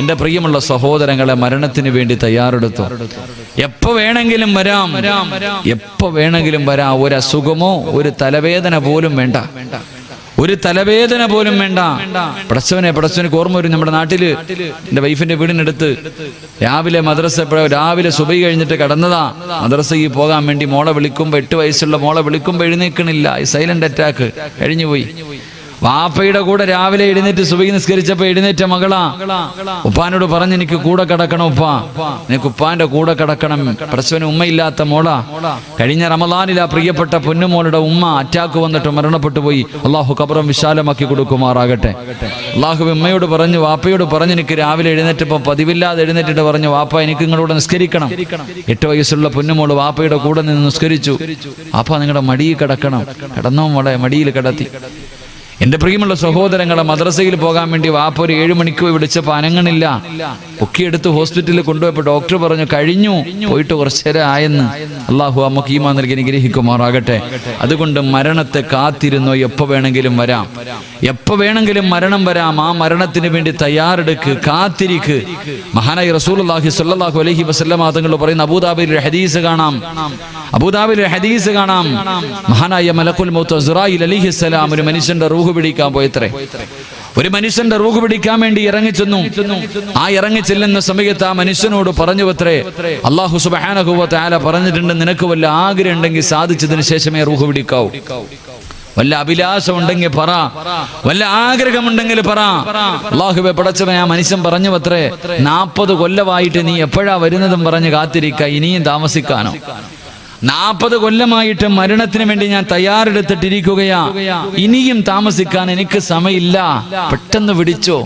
എൻ്റെ പ്രിയമുള്ള സഹോദരങ്ങളെ, മരണത്തിന് വേണ്ടി തയ്യാറെടുത്തു. എപ്പോ വേണമെങ്കിലും വരാം, എപ്പോ വേണമെങ്കിലും വരാം. ഒരു അസുഖമോ ഒരു തലവേദന പോലും വേണ്ട, ഒരു തലവേദന പോലും വേണ്ട. പടച്ചവനക്ക് ഓർമ്മ വരും, നമ്മുടെ നാട്ടില് എൻ്റെ വൈഫിന്റെ വീടിനടുത്ത് രാവിലെ സുബഹി കഴിഞ്ഞിട്ട് കടന്നതാ. മദ്രസയിൽ പോകാൻ വേണ്ടി മോളെ വിളിക്കുമ്പോ, 8 വയസ്സുള്ള മോളെ വിളിക്കുമ്പോ എഴുന്നേക്കണില്ല. സൈലന്റ് അറ്റാക്ക് കഴിഞ്ഞുപോയി. വാപ്പയുടെ കൂടെ രാവിലെ എഴുന്നേറ്റ് സുബഹി നിസ്കരിച്ചപ്പോ എഴുന്നേറ്റ മകളാ ഉപ്പാനോട് പറഞ്ഞു, എനിക്ക് കൂടെ കിടക്കണം ഉപ്പാ, എനിക്ക് ഉപ്പാന്റെ കൂടെ കിടക്കണം. പ്രസവന് ഉമ്മയില്ലാത്ത മോളാ. കഴിഞ്ഞ റമദാനിൽ ആ പ്രിയപ്പെട്ട പൊന്നുമോളുടെ ഉമ്മ അറ്റാക്ക് വന്നിട്ട് മരണപ്പെട്ടു പോയി. അള്ളാഹു ഖബറും വിശാലമാക്കി കൊടുക്കുമാറാകട്ടെ. അള്ളാഹു ഉമ്മയോട് പറഞ്ഞു, വാപ്പയോട് പറഞ്ഞു, എനിക്ക് രാവിലെ എഴുന്നേറ്റപ്പോ പതിവില്ലാതെ എഴുന്നേറ്റിട്ട് പറഞ്ഞു, വാപ്പ എനിക്ക് നിങ്ങളോട് നിസ്കരിക്കണം. 8 വയസ്സുള്ള പൊന്നുമോള് വാപ്പയുടെ കൂടെ നിന്ന് നിസ്കരിച്ചു. വാപ്പ നിങ്ങളുടെ മടിയിൽ കിടക്കണം. കിടന്നോ മോളെ, മടിയിൽ കിടത്തി. എൻ്റെ പ്രിയമുള്ള സഹോദരങ്ങളെ, മദ്രസയിൽ പോകാൻ വേണ്ടി വാപ്പ ഒരു 7 മണിക്ക് വിളിച്ചപ്പോൾ അനങ്ങണില്ല. പൊക്കിയെടുത്ത് ഹോസ്പിറ്റലിൽ കൊണ്ടുപോയപ്പോൾ ഡോക്ടർ പറഞ്ഞു, കഴിഞ്ഞു, പോയിട്ട് കുറച്ചു നേരം ആയെന്ന്. അള്ളാഹു നമുക്ക് ഈമാൻ നൽകി അനുഗ്രഹിക്കുമാറാകട്ടെ. അതുകൊണ്ട് മരണത്തെ കാത്തിരുന്നോ, എപ്പോൾ വേണമെങ്കിലും വരാം, എപ്പോൾ വേണമെങ്കിലും മരണം വരാം. ആ മരണത്തിന് വേണ്ടി തയ്യാറെടുക്ക്, കാത്തിരിക്ക്. മഹാനായ റസൂലുള്ളാഹി സ്വല്ലല്ലാഹു അലൈഹി വസല്ലം തങ്ങൾ പറയുന്ന അബൂദാബിയിൽ ഒരു ഹദീസ് കാണാം. മഹാനായ മലക്കുൽ മൗത്ത് അസ്റായീൽ അലൈഹിസ്സലാം ഒരു മനുഷ്യന്റെ റൂഹ് പിടിക്കാൻ പോയത്രേ. ഒരു മനുഷ്യന്റെ റൂഹ് പിടിക്കാൻ വേണ്ടി ഇറങ്ങിച്ചെന്നു. ആ ഇറങ്ങിച്ചെല്ലുന്ന സമയത്ത് ആ മനുഷ്യനോട് പറഞ്ഞു അത്രേ, അല്ലാഹു സുബ്ഹാനഹു വ തആല പറഞ്ഞിട്ടുണ്ട്, നിനക്ക് വല്ല ആഗ്രഹം ഉണ്ടെങ്കിൽ സാധിച്ചതിന് ശേഷമേ റൂഹ് പിടിക്കാവൂ. വല്ല അഭിലാഷം ഉണ്ടെങ്കിൽ പറ, വല്ല ആഗ്രഹമുണ്ടെങ്കിൽ പറ. അല്ലാഹുവേ പടച്ചവനെ, ആ മനുഷ്യൻ പറഞ്ഞു അത്രേ, 40 കൊല്ലമായിട്ട് നീ എപ്പോഴാ വരുന്നതും പറഞ്ഞ് കാത്തിരിക്ക, ഇനിയും താമസിക്കാനോ? 40 കൊല്ലമായിട്ട് മരണത്തിന് വേണ്ടി ഞാൻ തയ്യാറെടുത്തിട്ടിരിക്കുകയാ, ഇനിയും താമസിക്കാൻ എനിക്ക് സമയമില്ല, പെട്ടെന്ന് വിളിച്ചോ?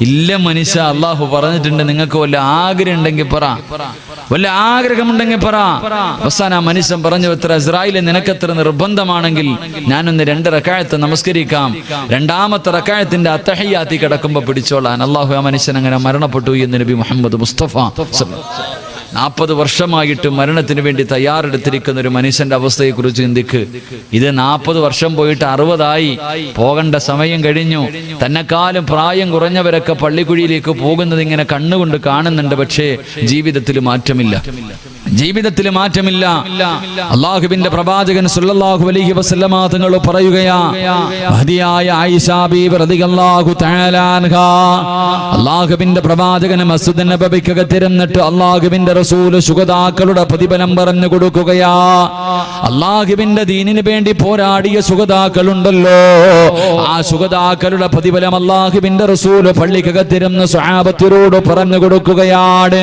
ഇല്ല മനുഷ്യ, അള്ളാഹു പറഞ്ഞിട്ടുണ്ട്, നിങ്ങൾക്ക് വല്ല ആഗ്രഹം ഉണ്ടെങ്കിൽ പറ, വല്ല ആഗ്രഹമുണ്ടെങ്കിൽ പറ. അവസാനം ആ മനുഷ്യൻ പറഞ്ഞു എത്ര, ഇസ്രായേലിൽ നിനക്കെത്ര നിർബന്ധമാണെങ്കിൽ ഞാനൊന്ന് 2 റക്അത്ത് നമസ്കരിക്കാം, 2ാമത്തെ റക്അത്തിന്റെ അത്തഹിയ്യാത്തി കിടക്കുമ്പോ പിടിച്ചോളാൻ. അള്ളാഹു ആ മനുഷ്യൻ അങ്ങനെ മരണപ്പെട്ടു എന്ന് നബി മുഹമ്മദ് മുസ്തഫ. 40 വർഷമായിട്ട് മരണത്തിന് വേണ്ടി തയ്യാറെടുത്തിരിക്കുന്ന ഒരു മനുഷ്യന്റെ അവസ്ഥയെക്കുറിച്ച് ചിന്തിക്ക്. ഇത് 40 വർഷം പോയിട്ട് 60ആയി, പോകേണ്ട സമയം കഴിഞ്ഞു. തന്നെക്കാളും പ്രായം കുറഞ്ഞവരൊക്കെ പള്ളിക്കുഴിയിലേക്ക് പോകുന്നത് ഇങ്ങനെ കണ്ണുകൊണ്ട് കാണുന്നുണ്ട്. പക്ഷേ ജീവിതത്തിൽ മാറ്റമില്ല. അല്ലാഹുവിന്റെ പ്രവാചകൻ സല്ലല്ലാഹു അലൈഹി വസല്ലമ തങ്ങൾ പറയുകയാ, മഹദിയായ ആയിഷ ബീവി റളിയല്ലാഹു തആല അൻഹാ, അല്ലാഹുവിന്റെ പ്രവാചകൻ മസ്ജിദ് നബവിക്കകത്തിരുന്നിട്ട് അല്ലാഹുവിന്റെ റസൂൽ ശുഹദാക്കളുടെ പ്രതിഫലം പറഞ്ഞു കൊടുക്കുകയാ. അല്ലാഹുവിന്റെ ദീനിന് വേണ്ടി പോരാടിയ ശുഹദാക്കളുണ്ടല്ലോ, ആ ശുഹദാക്കളുടെ പ്രതിഫലം അല്ലാഹുവിന്റെ റസൂൽ പള്ളിക്കകത്തിരുന്ന് സ്വഹാബത്തിനോട് പറഞ്ഞു കൊടുക്കുകയാണ്.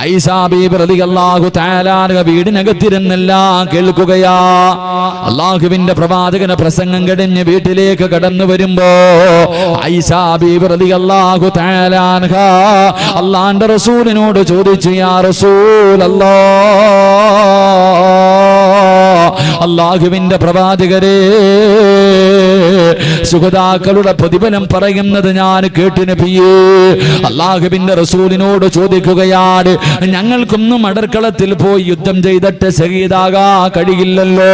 ആയിഷ ബീവി റളിയല്ലാഹു തആല വീടിനകത്തിരുന്നെല്ലാം കേൾക്കുകയാ. അല്ലാഹുവിന്റെ പ്രവാചകന്റെ പ്രസംഗം കഴിഞ്ഞ് വീട്ടിലേക്ക് കടന്നു വരുമ്പോ ആയിഷ ബീവി റളിയല്ലാഹു തആല അൻഹാ അല്ലാഹുവിന്റെ റസൂലിനോട് ചോദിച്ചു, യാ റസൂലല്ലാഹ്, അല്ലാഹുവിന്റെ പ്രവാചകരെ, സുഹദാക്കളുടെ പ്രതിഫലം പറയുന്നത് ഞാൻ കേട്ടു നബിയേ. അല്ലാഹുവിന്റെ റസൂലിനോട് ചോദിക്കുകയാണ്, ഞങ്ങൾക്കൊന്നും അടർക്കളത്തിൽ പോയി യുദ്ധം ചെയ്തിട്ട് ഷഹീദാകാ കഴിയില്ലല്ലോ.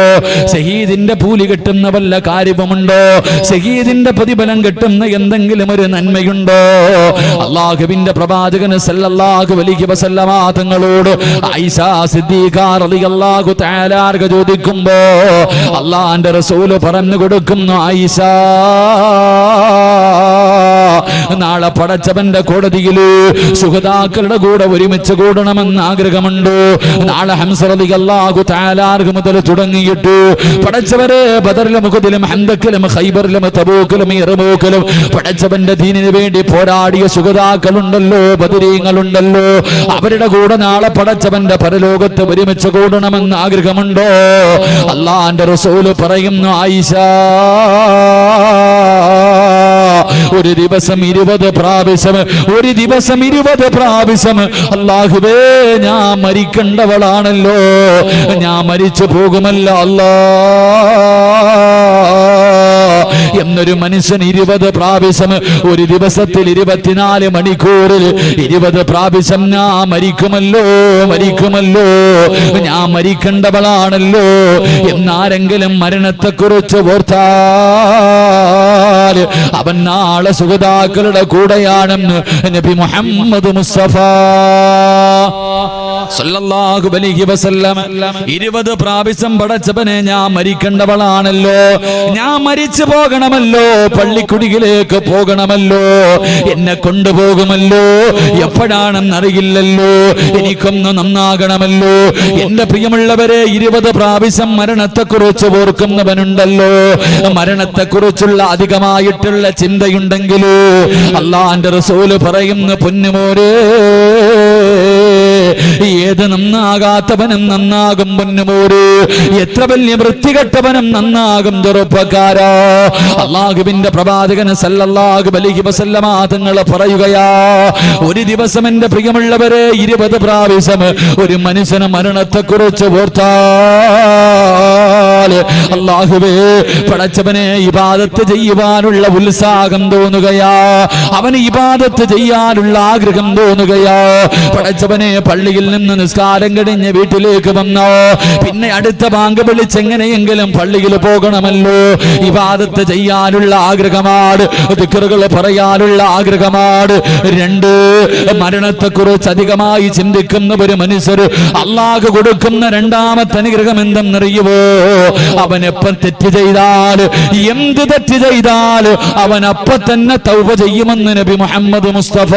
ഷഹീദിന്റെ കൂലി കിട്ടുന്ന വല്ല കാര്യവുമുണ്ടോ? ഷഹീദിന്റെ പ്രതിഫലം കിട്ടുന്ന എന്തെങ്കിലും ഒരു നന്മയുണ്ടോ? അല്ലാഹുവിന്റെ പ്രവാചകൻ സല്ലല്ലാഹു അലൈഹി വസല്ലമ തങ്ങളോട് ആയിഷ സിദ്ദീഖ റളിയല്ലാഹു തആല ചോദിക്കുമ്പോ അല്ലാഹുവിന്റെ റസൂൽ പറഞ്ഞു കൊടുക്കുന്നു, ആയിഷ, നാളെ പടച്ചവന്റെ കോടതിയില് ശുഹദാക്കളുടെ കൂടെ ഒരുമിച്ച് കൂടണമെന്ന് ആഗ്രഹമുണ്ട്. നാളെ ഹംസ റളിയല്ലാഹു തആല മുതൽ തുടങ്ങിയിട്ട് പടച്ചവരെ ബദറിലും ഉഹദിലും ഹന്തക്കിലും ഖൈബറിലും തബൂക്കിലും യർമൂക്കിലും പടച്ചവന്റെ ദീനിന് വേണ്ടി പോരാടിയ ശുഹദാക്കളുണ്ടല്ലോ, ബദരീങ്ങളുണ്ടല്ലോ, അവരുടെ കൂടെ നാളെ പടച്ചവന്റെ പരലോകത്ത് ഒരുമിച്ച് കൂടണമെന്ന് ആഗ്രഹമുണ്ടോ? അല്ലാഹുവിന്റെ റസൂൽ പറയുന്നു, ആയിഷ, ഒരു ദിവസം 20 പ്രാവശ്യം അല്ലാഹുവേ, ഞാൻ മരിക്കേണ്ടവളാണല്ലോ, ഞാൻ മരിച്ചു പോകുമല്ലോ അല്ലാഹ്, എന്നൊരു മനുഷ്യൻ 20 പ്രാവശ്യം ഒരു ദിവസത്തിൽ 24 മണിക്കൂറിൽ 20 പ്രാവശ്യം ഞാൻ മരിക്കുമല്ലോ ഞാൻ മരിക്കേണ്ടവളാണല്ലോ എന്നാരെങ്കിലും മരണത്തെക്കുറിച്ച് ഓർത്താൽ അവൻ നാളെ സുഹൃതാക്കളുടെ കൂടെയാണെന്ന് നബി മുഹമ്മദ് മുസ്തഫ സല്ലല്ലാഹു അലൈഹി വസല്ലം 20 പ്രാവശ്യം പടച്ചവനെ ഞാൻ മരിക്കേണ്ടവളാണല്ലോ, ഞാൻ മരിച്ചു പോകണമല്ലോ, പള്ളിക്കുടിയിലേക്ക് പോകണമല്ലോ, എന്നെ കൊണ്ടുപോകുമല്ലോ, എപ്പോഴാണെന്നറിയില്ലല്ലോ, എനിക്കൊന്ന് നന്നാകണമല്ലോ. എന്റെ പ്രിയമുള്ളവരെ 20 പ്രാവശ്യം മരണത്തെക്കുറിച്ച് ഓർക്കുന്നവനുണ്ടല്ലോ, മരണത്തെക്കുറിച്ചുള്ള അധികമായിട്ടുള്ള ചിന്തയുണ്ടെങ്കിലോ അല്ലാഹുവിന്റെ റസൂൽ പറയുന്നു, പൊന്നുമോരേ ഏത് നന്നാകാത്തവനും നന്നാകും പൊന്നുമോര്, എത്ര വലിയ വൃത്തികെട്ടവനും നന്നാകും ചെറുപ്പക്കാരാ. അല്ലാഹുവിന്റെ പ്രവാചകൻ സല്ലല്ലാഹു അലൈഹി വസല്ലമ തങ്ങൾ പറയുകയാ, ഒരു ദിവസം എന്റെ പ്രിയമുള്ളവരെ 20 പ്രാവശ്യം ഒരു മനുഷ്യന് മരണത്തെക്കുറിച്ച് ഓർത്താൽ അല്ലാഹുവേ പടച്ചവനെ ഇബാദത്ത് ചെയ്യുവാനുള്ള ഉത്സാഹം തോന്നുകയാ, അവന് ഇബാദത്ത് ചെയ്യാനുള്ള ആഗ്രഹം തോന്നുകയാ. പടച്ചവനെ പള്ളിയിൽ നിന്ന് നിസ്കാരം കഴിഞ്ഞ് വീട്ടിലേക്ക് വന്നോ, പിന്നെ അടുത്ത ബാങ്ക് വിളിച്ചെങ്ങനെയെങ്കിലും പള്ളിയിൽ പോകണമല്ലോ, ഇബാദത്ത് ചെയ്യാനുള്ള ആഗ്രഹമാണ്, ദിക്റുകൾ പറയാനുള്ള ആഗ്രഹമാണ്. 2 മരണത്തെക്കുറിച്ച് അധികമായി ചിന്തിക്കുന്ന ഒരു മനുഷ്യർ അല്ലാഹു കൊടുക്കുന്ന രണ്ടാമത്തെ അനുഗ്രഹം എന്തെന്നറിയുമോ? അവൻ എപ്പം തെറ്റ് ചെയ്താൽ, എന്ത് തെറ്റ് ചെയ്താൽ അവൻ അപ്പം തന്നെ തൗബ ചെയ്യുമെന്ന് നബി മുഹമ്മദ് മുസ്തഫ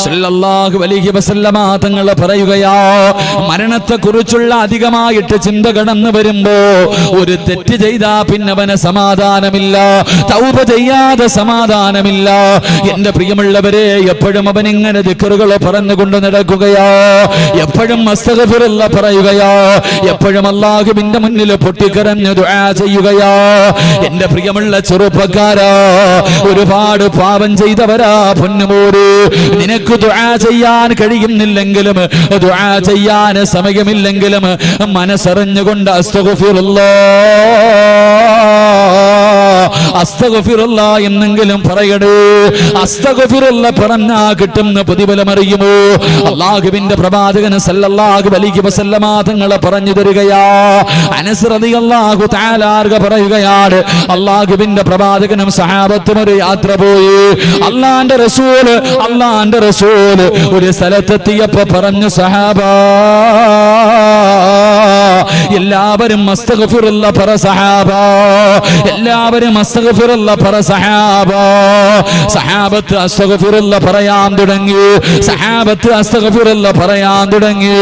സല്ലല്ലാഹു അലൈഹി വസല്ലമ തങ്ങൾ പറയുകയാ, മരണത്തെക്കുറിച്ചുള്ള അധികമായിട്ട് ചിന്ത കടന്നു വരുമ്പോ ഒരു തെറ്റ് ചെയ്താ പിന്നെ അവന് സമാധാനമില്ല, തൗബ ചെയ്യാതെ സമാധാനമില്ല. എന്റെ പ്രിയമുള്ളവരെ എപ്പോഴും അവൻ ഇങ്ങനെ ദിക്റുകൾ പറഞ്ഞുകൊണ്ട് നടക്കുകയാ, എപ്പോഴും അസ്തഗ്ഫിറുല്ലാ പറയുകയാ, എപ്പോഴും അല്ലാഹുവിന്റെ മുന്നിൽ പൊട്ടിക്കരഞ്ഞ് ദുആ ചെയ്യുകയാ. എന്റെ പ്രിയമുള്ള ചെറുപ്പക്കാരാ, ഒരുപാട് പാപം ചെയ്തവരാ പൊന്നുമോര്, നിനക്ക് ദുആ ചെയ്യാൻ കഴിയുന്നില്ലെങ്കിലും ദുആ ചെയ്യാൻ സമയമില്ലെങ്കിലും മനസ്സറിഞ്ഞുകൊണ്ട് അസ്തഗ്ഫിറുല്ലാ എന്നെങ്കിലും പറയണേ. അസ്തഗ്ഫിറുല്ലാ പറഞ്ഞാ കിട്ടുന്ന പ്രതിഫലം അറിയുമോ? അല്ലാഹുവിന്റെ പ്രവാചകൻ സല്ലല്ലാഹു അലൈഹി വസല്ലമ തങ്ങൾ പറഞ്ഞു തരികയാ. അനസ് റളിയല്ലാഹു തആല പറയുകയാണ്, അല്ലാഹുവിന്റെ പ്രവാചകനും സഹാബത്തും ഒരു യാത്ര പോയി. അല്ലാഹുവിന്റെ റസൂൽ ഒരു സ്ഥലത്തെത്തിയപ്പോ പറഞ്ഞു, സഹാബാ എല്ലാവരും അസ്തഗ്ഫിറുല്ലാ പറ സഹാബാ, എല്ലാവരും അസ്തഗ്ഫിറുല്ലാ പറ സഹാബാ. സഹാബത്ത് അസ്തഗ്ഫിറുല്ലാ പറയാൻ തുടങ്ങി, സഹാബത്ത് അസ്തഗ്ഫിറുല്ലാ പറയാൻ തുടങ്ങി.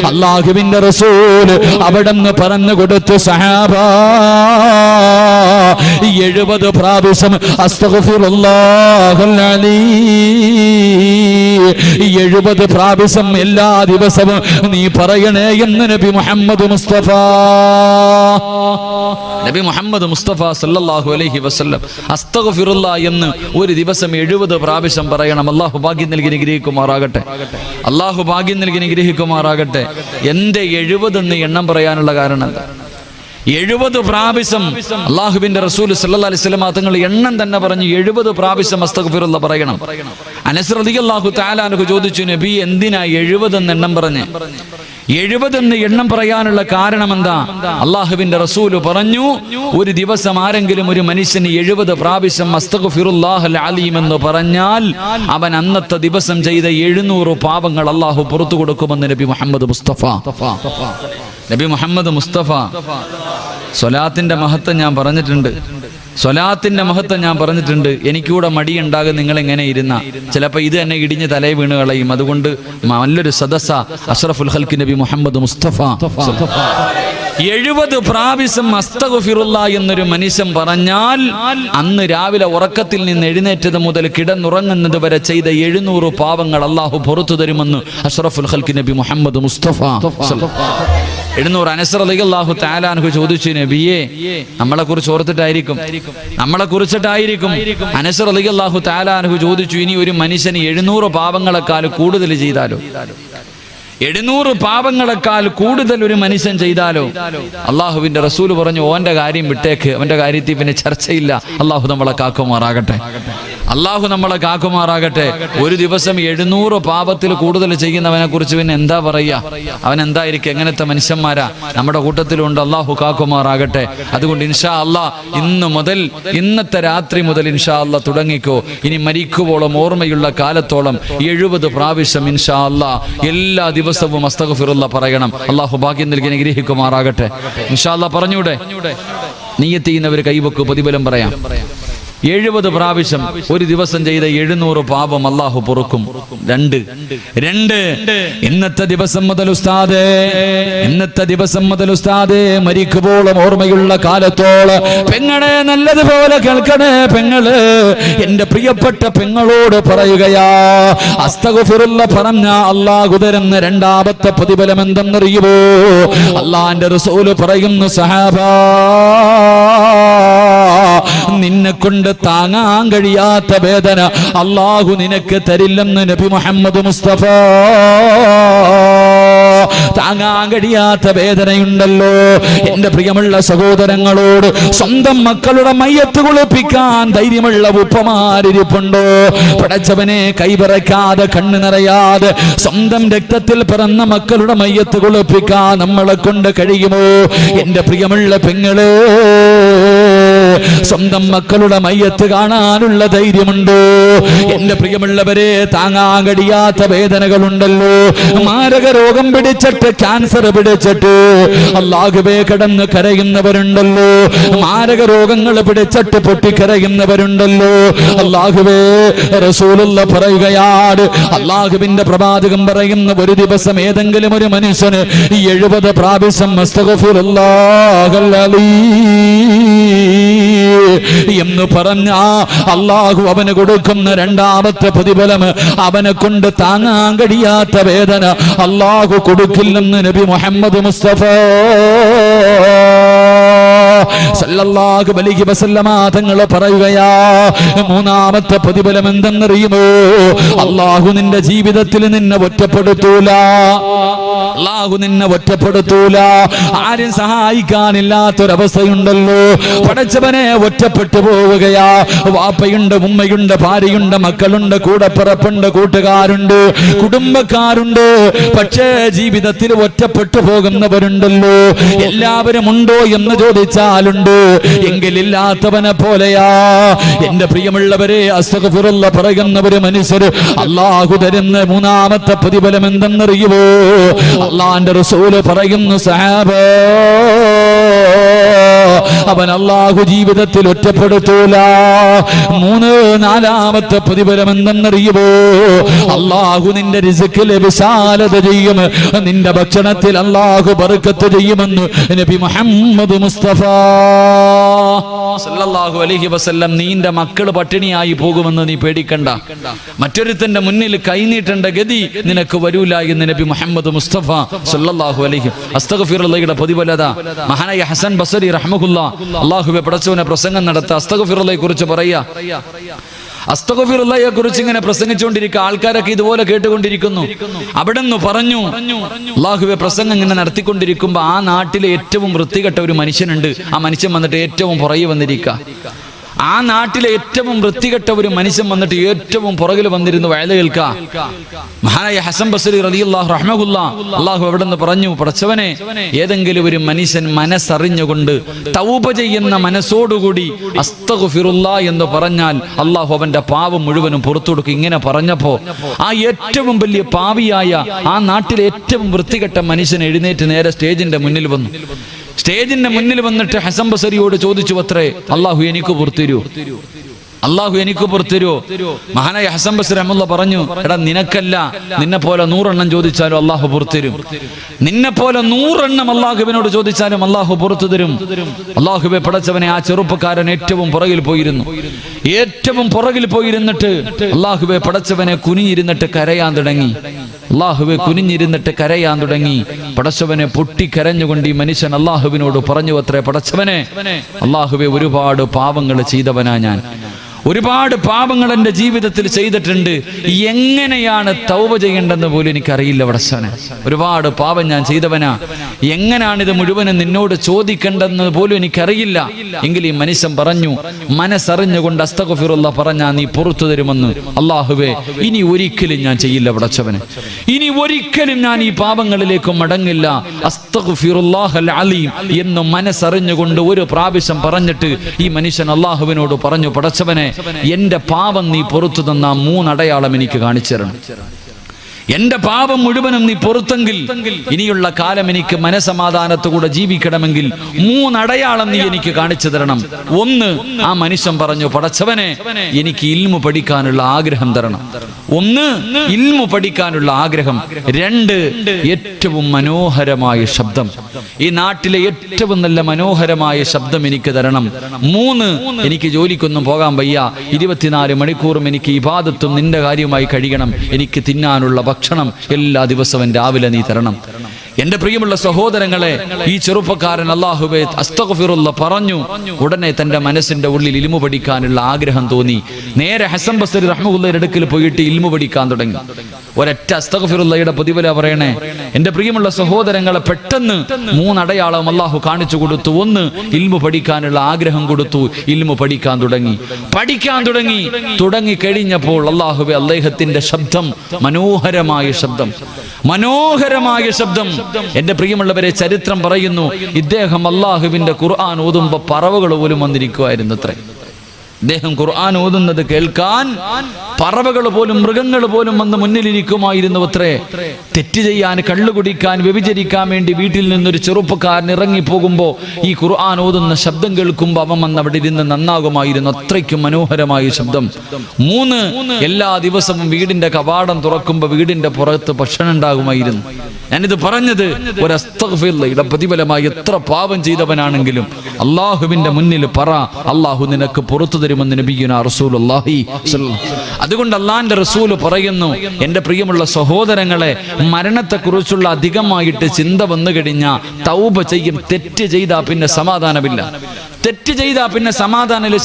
അല്ലാഹുവിന്റെ റസൂൽ അവിടെന്ന് പറഞ്ഞു കൊടുത്തു, സഹാബാ 70 പ്രാവശ്യം അസ്തഗ്ഫിറുല്ലാഹൽ അലീം, 70 പ്രാവശ്യം എല്ലാ ദിവസവും നീ പറയണേ എന്ന് നബി മുഹമ്മദ് മുസ്തഫ സല്ലല്ലാഹു അലൈഹി വസല്ലം അസ്തഗ്ഫിറുല്ലാ എന്ന് ഒരു ദിവസം 70 പ്രാവശ്യം പറയണം. അല്ലാഹു ഭാഗ്യം നൽകി അനുഗ്രഹിക്കുമാറാകട്ടെ, അല്ലാഹു ഭാഗ്യം നൽകി അനുഗ്രഹിക്കുമാറാകട്ടെ. എന്റെ 70 എന്ന് എണ്ണം പറയാനുള്ള കാരണം എന്താ? 70 പ്രാവശ്യം അല്ലാഹുവിന്റെ റസൂൽ സല്ലല്ലാഹു അലൈഹി വസല്ലം തങ്ങൾ എണ്ണം തന്നെ പറഞ്ഞു 70 പ്രാവശ്യം അസ്തഗ്ഫിറുല്ലാ പറയണം. അനസ് റളിയല്ലാഹു തആല അൻഹു ചോദിച്ചു, നബി എന്തിനാ 70 എന്ന് എണ്ണം പറഞ്ഞ്? 70 എന്ന് എണ്ണം പറയാനുള്ള കാരണം എന്താ? അല്ലാഹുവിന്റെ റസൂൽ പറഞ്ഞു, ഒരു ദിവസം ആരെങ്കിലും ഒരു മനുഷ്യന് 70 പ്രാവശ്യം അസ്തഗ്ഫിറുല്ലാഹൽ അലീം എന്ന് പറഞ്ഞാൽ അവൻ അന്നത്തെ ദിവസം ചെയ്ത 700 പാപങ്ങൾ അല്ലാഹു പുറത്തു കൊടുക്കുമെന്ന് നബി മുഹമ്മദ് മുസ്തഫ സ്വലാത്തിന്റെ മഹത്വം ഞാൻ പറഞ്ഞിട്ടുണ്ട്. എനിക്കൂടെ മടിയുണ്ടാകും നിങ്ങൾ എങ്ങനെ ഇരുന്ന, ചിലപ്പോൾ ഇത് തന്നെ ഇടിഞ്ഞ് തലയെ വീണ് കളയും. അതുകൊണ്ട് നല്ലൊരു സദസ്സ അഷ്റഫുൽ ഖൽഖ് നബി മുഹമ്മദ് മുസ്തഫ 70 പ്രാവശ്യം അസ്തഗ്ഫിറുല്ലാ എന്നൊരു മനുഷ്യൻ പറഞ്ഞാൽ അന്ന് രാവിലെ ഉറക്കത്തിൽ നിന്ന് എഴുന്നേറ്റത് മുതൽ കിടന്നുറങ്ങുന്നത് വരെ ചെയ്ത 700 പാവങ്ങൾ അല്ലാഹു പുറത്തു തരുമെന്ന് അഷ്റഫുൽ ഖൽഖ് നബി മുഹമ്മദ് മുസ്തഫ 700. അനസ് റളിയല്ലാഹു തആല അൻഹു ചോദിച്ചു, നബിയേ നമ്മളെ കുറിച്ച് ഓർത്തിട്ടായിരിക്കും അനസ് റളിയല്ലാഹു തആല അൻഹു ചോദിച്ചു, ഇനി ഒരു മനുഷ്യന് 700 പാവങ്ങളെക്കാൾ കൂടുതൽ ചെയ്താലോ? 700 പാപങ്ങളെക്കാൾ കൂടുതൽ ഒരു മനുഷ്യൻ ചെയ്താലോ അള്ളാഹുവിന്റെ റസൂല് പറഞ്ഞു ഓന്റെ കാര്യം വിട്ടേക്ക്, അവന്റെ കാര്യത്തിൽ പിന്നെ ചർച്ചയില്ല. അള്ളാഹു നമ്മളെ കാക്കുമാറാകട്ടെ, അള്ളാഹു നമ്മളെ കാക്കുമാറാകട്ടെ. ഒരു ദിവസം 700 പാപത്തിൽ കൂടുതൽ ചെയ്യുന്നവനെ കുറിച്ച് പിന്നെ എന്താ പറയാ? അവൻ എന്തായിരിക്കും? എങ്ങനത്തെ മനുഷ്യന്മാരാ നമ്മുടെ കൂട്ടത്തിലുണ്ട്? അള്ളാഹു കാക്കുമാറാകട്ടെ. അതുകൊണ്ട് ഇൻഷാ അള്ളാ ഇന്നത്തെ രാത്രി മുതൽ ഇൻഷാ അള്ളാ തുടങ്ങിക്കോ. ഇനി മരിക്കുവോളം ഓർമ്മയുള്ള കാലത്തോളം 70 പ്രാവശ്യം ഇൻഷാ അള്ളാ എല്ലാ ദിവസവും അസ്തഗ്ഫിറുല്ലാഹ് പറയണം. അള്ളാഹു ഭാഗ്യം നൽകി അനുഗ്രഹിക്കുമാറാകട്ടെ. ഇൻഷാ അള്ളാ പറഞ്ഞൂടെ? നിയ്യത്ത് ചെയ്യുന്നവർ കൈവെക്കു, പ്രതിഫലം പറയാം. 70 പ്രാവശ്യം ഒരു ദിവസം ചെയ്ത 700 പാപം അല്ലാഹു പൊറുക്കും. 2 ഇന്നത്തെ ദിവസം മുതൽ ഉസ്താദേ മരിക്കുമ്പോഴും ഓർമ്മയുള്ള കാലത്തോളം പെങ്ങളെ നല്ലതുപോലെ കേൾക്കണേ. പെങ്ങള് എന്റെ പ്രിയപ്പെട്ട പെങ്ങളോട് പറയുകയാ, അസ്തഗ്ഫിറുല്ലാഹ് പറഞ്ഞ അല്ലാഹു തരുന്ന രണ്ടാമത്തെ പ്രതിഫലം എന്തെന്നറിയുമോ? അല്ലാഹുവിന്റെ റസൂൽ പറയുന്നു, സഹാബാ നിന്നെ കൊണ്ട് താങ്ങാൻ കഴിയാത്ത വേദന അല്ലാഹു നിനക്ക് തരില്ലെന്ന് നബി മുഹമ്മദ് മുസ്തഫ. താങ്ങാൻ കഴിയാത്ത വേദനയുണ്ടല്ലോ. എന്റെ പ്രിയമുള്ള സഹോദരങ്ങളോട്, സ്വന്തം മക്കളുടെ മയ്യത്ത് കുളിപ്പിക്കാൻ ധൈര്യമുള്ള ഉപ്പമാരിപ്പുണ്ടോ? പടച്ചവനെ കൈവിറക്കാതെ കണ്ണു നിറയാതെ സ്വന്തം രക്തത്തിൽ പിറന്ന മക്കളുടെ മയ്യത്ത് കുളിപ്പിക്കാൻ നമ്മളെ കൊണ്ട് കഴിയുമോ? എന്റെ പ്രിയമുള്ള പെങ്ങളെ, സ്വന്തം മക്കളുടെ മയ്യത്ത് കാണാനുള്ള ധൈര്യമുണ്ടോ? എന്റെ പ്രിയമുള്ളവരെ, താങ്ങാൻ കഴിയാത്ത വേദനകളുണ്ടല്ലോ. മാരക രോഗം പിടിച്ചിട്ട്, ക്യാൻസർ പിടിച്ചിട്ട് അല്ലാഹുവേ കിടന്ന് കരയുന്നവരുണ്ടല്ലോ. മാരക രോഗങ്ങൾ പിടിച്ചിട്ട് പൊട്ടിക്കരയുന്നവരുണ്ടല്ലോ. അല്ലാഹുവേ, റസൂലുള്ളാഹ് പറയുകയാണ്, അല്ലാഹുവിന്റെ പ്രവാചകൻ പറയുന്ന ഒരു ദിവസം ഏതെങ്കിലും ഒരു മനുഷ്യന് 70 പ്രാവശ്യം അസ്തഗ്ഫിറുല്ലാഹൽ എന്ന് പറഞ്ഞ അല്ലാഹു അവന് കൊടുക്കുന്ന രണ്ടാമത്തെ പ്രതിഫലം, അവനെ കൊണ്ട് താങ്ങാൻ കഴിയാത്ത വേദന അല്ലാഹു കൊടുക്കില്ലെന്ന് നബി മുഹമ്മദ് മുസ്തഫ സല്ലല്ലാഹു അലൈഹി വസല്ലമ തങ്ങൾ പറയുകയാ. മൂന്നാമത്തെ പ്രതിഫലം എന്തെന്നറിയുമോ? അല്ലാഹു നിന്റെ ജീവിതത്തിൽ നിന്നെ ഒറ്റപ്പെടുത്തൂല. അല്ലാഹു നിന്നെ ഒറ്റപ്പെടുത്തൂല. ആരും സഹായിക്കാനില്ലാത്തൊരവസ്ഥയുണ്ടല്ലോ. പടച്ചവനെ ഒറ്റപ്പെട്ടു പോവുകയാ. വാപ്പയുണ്ട്, ഉമ്മയുണ്ട്, ഭാര്യയുണ്ട്, മക്കളുണ്ട്, കൂടപ്പിറപ്പുണ്ട്, കൂട്ടുകാരുണ്ട്, കുടുംബക്കാരുണ്ട്. പക്ഷേ ജീവിതത്തിൽ ഒറ്റപ്പെട്ടു പോകുന്നവരുണ്ടല്ലോ. എല്ലാവരും ഉണ്ടോ എന്ന് ചോദിച്ചാലുണ്ട്. എങ്കിലില്ലാത്തവനെ പോലെയാ. എന്റെ പ്രിയമുള്ളവരെ, അസ്തഗ്ഫിറുല്ലാഹ് പറയുന്നവര് മനുഷ്യർ അല്ലാഹു തരുന്ന മൂന്നാമത്തെ പ്രതിഫലം എന്തെന്നറിയുമോ? അല്ലാഹുവിന്റെ റസൂൽ പറയുന്നു, സഹാബാ അവൻ അല്ലാഹു ജീവിതത്തിൽ ഒറ്റപ്പെടുത്തൂല. നാലാമത്തെ പ്രതിഫലം എന്തെന്നറിയുമോ? അല്ലാഹു നിന്റെ റിസ്കിലെ വിശാലത ചെയ്യും. നിന്റെ ഭക്ഷണത്തിൽ അല്ലാഹു ബർക്കത്ത് ചെയ്യുമെന്ന് നബി മുഹമ്മദ് മുസ്തഫ സല്ലല്ലാഹു അലൈഹി വസല്ലം. നിന്റെ മക്കൾ പട്ടിണിയായി പോകുമെന്ന് നീ പേടിക്കണ്ട. മറ്റൊരുത്തന്റെ മുന്നിൽ കൈനീട്ടേണ്ട ഗതി നിനക്ക് വരൂല എന്ന് നബി മുഹമ്മദ് മുസ്തഫ സല്ലല്ലാഹു അലൈഹി. അസ്തഗ്ഫിറുല്ലാഹയുടെ പ്രതിഫലത മഹാനായ ഹസൻ ബസരി റഹ്മഹുല്ലാ അല്ലാഹുവേ പടച്ചവനെ പ്രസംഗം നടത്ത അസ്തഗ്ഫിറുല്ലാഹയെ കുറിച്ച് പറയാ. അസ്തഗ്ഫിറുല്ലാഹയെ കുറിച്ച് ഇങ്ങനെ പ്രസംഗിച്ചുകൊണ്ടിരിക്കുക. ആൾക്കാരൊക്കെ ഇതുപോലെ കേട്ടുകൊണ്ടിരിക്കുന്നു. അവിടെ നിന്ന് പറഞ്ഞു, അല്ലാഹുവേ പ്രസംഗം ഇങ്ങനെ നടത്തിക്കൊണ്ടിരിക്കുമ്പോ ആ നാട്ടിലെ ഏറ്റവും വൃത്തികെട്ട ഒരു മനുഷ്യനുണ്ട്. ആ മനുഷ്യൻ വന്നിട്ട് ഏറ്റവും പുറകെ വന്നിരിക്കുക. ആ നാട്ടിലെ ഏറ്റവും വൃത്തികെട്ട ഒരു മനുഷ്യൻ വന്നിട്ട് ഏറ്റവും പുറകിൽ വന്നിരുന്നു വയല കേൾക്കുക. മഹാനായ ഹസൻ ബസരി റളിയല്ലാഹു റഹ്മഹുല്ലാ അല്ലാഹു അവിടെ നിന്ന് പറഞ്ഞു, പടച്ചവനെ ഏതെങ്കിലും ഒരു മനുഷ്യൻ മനസ്സറിഞ്ഞുകൊണ്ട് തൗബ ചെയ്യുന്ന മനസ്സോടുകൂടി അസ്തഗ്ഫിറുല്ലാഹ് എന്ന് പറഞ്ഞാൽ അല്ലാഹു അവന്റെ പാവം മുഴുവനും പുറത്തു കൊടുക്കും. ഇങ്ങനെ പറഞ്ഞപ്പോ ആ ഏറ്റവും വലിയ പാവിയായ ആ നാട്ടിലെ ഏറ്റവും വൃത്തികെട്ട മനുഷ്യൻ എഴുന്നേറ്റ് നേരെ സ്റ്റേജിന്റെ മുന്നിൽ വന്നു. സ്റ്റേജിന്റെ മുന്നിൽ വന്നിട്ട് ഹസൻ ബസരിയോട് ചോദിച്ചു, അത്രേ അല്ലാഹു എനിക്ക് പുറത്തുതരൂ, അല്ലാഹു എനിക്ക് പുറത്തുതരൂ. മഹാനായ ഹസൻ ബസരി റഹ്മത്തുള്ളാഹി പറഞ്ഞു, എടാ നിനക്കല്ല, നിന്നെ പോലെ 100 എണ്ണം ചോദിച്ചാലും അല്ലാഹു പുറത്തുതരും. നിന്നെ പോലെ 100 എണ്ണം അല്ലാഹുവിനോട് ചോദിച്ചാലും അല്ലാഹു പുറത്തു തരും. അല്ലാഹുവേ പടച്ചവനെ, ആ ചെറുപ്പക്കാരൻ ഏറ്റവും പുറകിൽ പോയിരുന്നു. ഏറ്റവും പുറകിൽ പോയിരുന്നിട്ട് അല്ലാഹുവേ പടച്ചവനെ കുനിഞ്ഞിരുന്നിട്ട് കരയാൻ തുടങ്ങി. അല്ലാഹുവേ കുനിഞ്ഞിരുന്നിട്ട് കരയാൻ തുടങ്ങി. പടച്ചവനെ പൊട്ടിക്കരഞ്ഞുകൊണ്ട് ഈ മനുഷ്യൻ അല്ലാഹുവിനോട് പറഞ്ഞു, അത്രേ പടച്ചവനെ, അല്ലാഹുവേ ഒരുപാട് പാവങ്ങൾ ചെയ്തവനാ ഞാൻ, ഒരുപാട് പാപങ്ങൾ എൻ്റെ ജീവിതത്തിൽ ചെയ്തിട്ടുണ്ട്. എങ്ങനെയാണ് തൗബ ചെയ്യേണ്ടെന്ന് പോലും എനിക്കറിയില്ല പടച്ചവനെ. ഒരുപാട് പാപം ഞാൻ ചെയ്തവനാ. എങ്ങനെയാണിത് മുഴുവനും നിന്നോട് ചോദിക്കേണ്ടെന്ന് പോലും എനിക്കറിയില്ല. എങ്കിൽ ഈ മനുഷ്യൻ പറഞ്ഞു, മനസ്സറിഞ്ഞുകൊണ്ട് അസ്തഗ്ഫിറുല്ലാഹ് പറഞ്ഞാ നീ പുറത്തു തരുമെന്ന്. അല്ലാഹുവേ, ഇനി ഒരിക്കലും ഞാൻ ചെയ്യില്ല പടച്ചവനെ. ഇനി ഒരിക്കലും ഞാൻ ഈ പാപങ്ങളിലേക്ക് മടങ്ങില്ല. അസ്തഗ്ഫിറുല്ലാഹൽ അലീം എന്ന് മനസ്സറിഞ്ഞുകൊണ്ട് ഒരു പ്രാവശ്യം പറഞ്ഞിട്ട് ഈ മനുഷ്യൻ അല്ലാഹുവിനോട് പറഞ്ഞു, പടച്ചവനെ, എന്റെ പാപം നീ പുറത്തു തന്ന 3 അടയാളം എനിക്ക് കാണിച്ചു തരണം. എന്റെ പാപം മുഴുവനും നീ പുറത്തെങ്കിൽ ഇനിയുള്ള കാലം എനിക്ക് മനസമാധാനത്തോടെ ജീവിക്കണമെങ്കിൽ 3 അടയാളം നീ എനിക്ക് കാണിച്ചു തരണം. 1, ആ മനുഷ്യൻ പറഞ്ഞു, പടച്ചവനെ, എനിക്ക് ഇൽമു പഠിക്കാനുള്ള ആഗ്രഹം തരണം. 1, ഇൽമു പഠിക്കാനുള്ള ആഗ്രഹം. 2, ഏറ്റവും മനോഹരമായ ശബ്ദം. ഈ നാട്ടിലെ ഏറ്റവും നല്ല മനോഹരമായ ശബ്ദം എനിക്ക് തരണം. 3, എനിക്ക് ജോലിക്കൊന്നും പോകാൻ വയ്യ. 24 മണിക്കൂറും എനിക്ക് ഇബാദത്തും നിന്റെ കാര്യമായി കഴിയണം. എനിക്ക് തിന്നാനുള്ള ഭക്ഷണം എല്ലാ ദിവസവും രാവിലെ നീ തരണം. എന്റെ പ്രിയമുള്ള സഹോദരങ്ങളെ, ഈ ചെറുപ്പക്കാരൻ അല്ലാഹുവേ അസ്തഗ്ഫിറുല്ലാഹ് പറഞ്ഞു. ഉടനെ തന്റെ മനസ്സിന്റെ ഉള്ളിൽ ഇൽമു പഠിക്കാനുള്ള ആഗ്രഹം തോന്നി. നേരെ ഹസൻ ബസ്രി റഹ്മത്തുള്ളാഹിയുടെ അടുക്കൽ പോയിട്ട് ഇൽമു പഠിക്കാൻ തുടങ്ങി. ഒരൊറ്റ അസ്തഗ്ഫിറുല്ലാഹയുടെ പ്രതിഫല പറയണേ. എന്റെ പ്രിയമുള്ള സഹോദരങ്ങളെ, പെട്ടെന്ന് 3 അടയാളം അല്ലാഹു കാണിച്ചു കൊടുത്തു. 1, ഇൽമു പഠിക്കാനുള്ള ആഗ്രഹം കൊടുത്തു. ഇൽമു പഠിക്കാൻ തുടങ്ങി കഴിഞ്ഞപ്പോൾ അല്ലാഹുവേ, അദ്ദേഹത്തിന്റെ ശബ്ദം മനോഹരമായ ശബ്ദം. എന്റെ പ്രിയമുള്ളവരെ, ചരിത്രം പറയുന്നു, ഇദ്ദേഹം അല്ലാഹുവിന്റെ ഖുർആൻ ഓതുമ്പോ പറവകൾ പോലും വന്നിരിക്കുമായിരുന്നു അത്രേ. അദ്ദേഹം ഖുർആൻ ഓതുന്നത് കേൾക്കാൻ പറവകൾ പോലും മൃഗങ്ങൾ പോലും വന്ന് മുന്നിലിരിക്കുമായിരുന്നു അത്രേ. തെറ്റ് ചെയ്യാൻ, കള്ളു കുടിക്കാൻ, വ്യഭിചരിക്കാൻ വേണ്ടി വീട്ടിൽ നിന്നൊരു ചെറുപ്പക്കാരൻ ഇറങ്ങിപ്പോകുമ്പോൾ ഈ ഖുർആൻ ഓതുന്ന ശബ്ദം കേൾക്കുമ്പോൾ അവൻ വന്ന് അവിടെ ഇരുന്ന് നന്നാകുമായിരുന്നു. അത്രയ്ക്കും മനോഹരമായ ശബ്ദം. 3, എല്ലാ ദിവസവും വീടിന്റെ കവാടം തുറക്കുമ്പോൾ വീടിന്റെ പുറത്ത് ഭക്ഷണം ഉണ്ടാകുമായിരുന്നു. ഞാനിത് പറഞ്ഞത് ഒരു അസ്തഗ്ഫിറുല്ലാഹയുടെ പ്രതിഫലമായി എത്ര പാപം ചെയ്തവനാണെങ്കിലും അള്ളാഹുവിന്റെ മുന്നിൽ പറ, അള്ളാഹു നിനക്ക് പുറത്തു തരുമെന്ന് നബിയുനാ റസൂലുള്ളാഹി. അതുകൊണ്ട് അള്ളാന്റെ റസൂല് പറയുന്നു, എന്റെ പ്രിയമുള്ള സഹോദരങ്ങളെ, മരണത്തെക്കുറിച്ചുള്ള അധികമായിട്ട് ചിന്ത വന്നു കഴിഞ്ഞാൽ തൗബ ചെയ്യും. തെറ്റ് ചെയ്താ പിന്നെ സമാധാനമില്ല.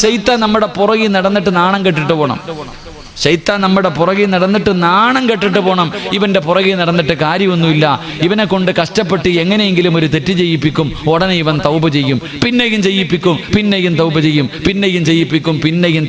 ശൈത്താൻ നമ്മുടെ പുറകിൽ നടന്നിട്ട് നാണം കെട്ടിട്ട് പോകണം. ഇവന്റെ പുറകെ നടന്നിട്ട് കാര്യമൊന്നുമില്ല. ഇവനെ കൊണ്ട് കഷ്ടപ്പെട്ട് എങ്ങനെയെങ്കിലും ഒരു തെറ്റ് ചെയ്യിപ്പിക്കും. ഉടനെ ഇവൻ തൗബ ചെയ്യും. പിന്നെയും ചെയ്യിപ്പിക്കും. പിന്നെയും